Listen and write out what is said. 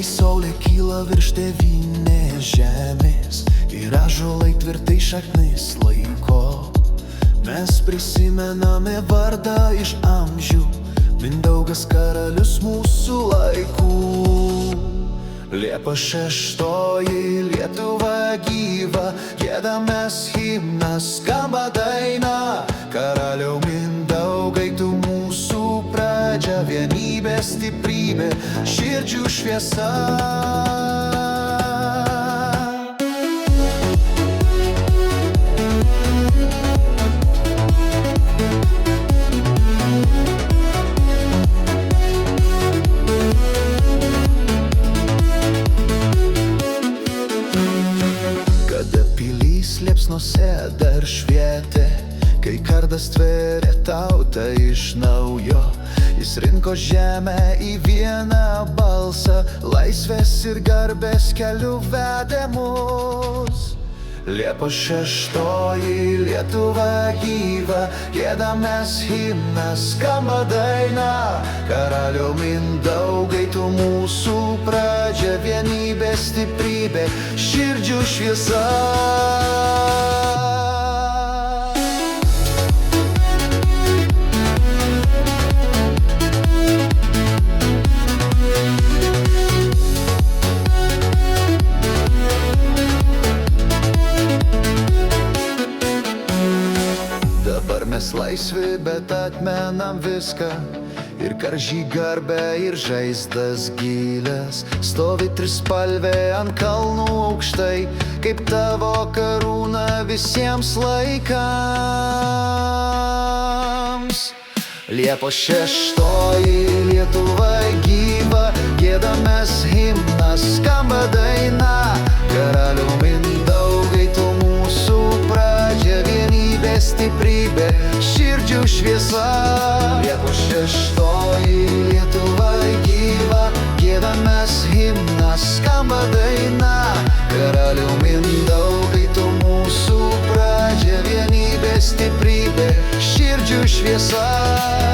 saulė kyla virš tėvynės žemės ir ąžuolai tvirtai šaknis laiko. Mes prisimename vardą iš amžių, Mindaugas karalius mūsų laikų. Liepos 6 Lietuva gyva, giedamės himnas, skamba daina. Karaliau Mindaugai, tu mūsų pradžia, vienybė, stiprybė, širdžių šviesa. Liepsnose dar švietė, kai kardas tvėrė tautą iš naujo. Jis rinko žemę į vieną balsą, laisvės ir garbės keliu vedė mus. Liepos 6 Lietuva gyva, giedamės himnas, skamba daina. Karaliau Mindaugai, tu mūsų pradžia, vienybė, stiprybė, širdžių šviesa. Mes laisvi, bet atmenam viską, ir karžį garbę, ir žaizdas gilias. Stovi trispalvė ant kalnų aukštai, kaip tavo karūna visiems laikams. Liepos 6 Lietuva gyva, giedamės himnas, skamba daina. Karaliau Mindaugai, tu mūsų pradžia, vienybė, stiprybė, širdžių šviesa. Liepos 6 Lietuva gyva, giedamės himnas, skamba daina. Karaliau Mindaugai, tu mūsų pradžia, vienybė, stiprybė, širdžių šviesa.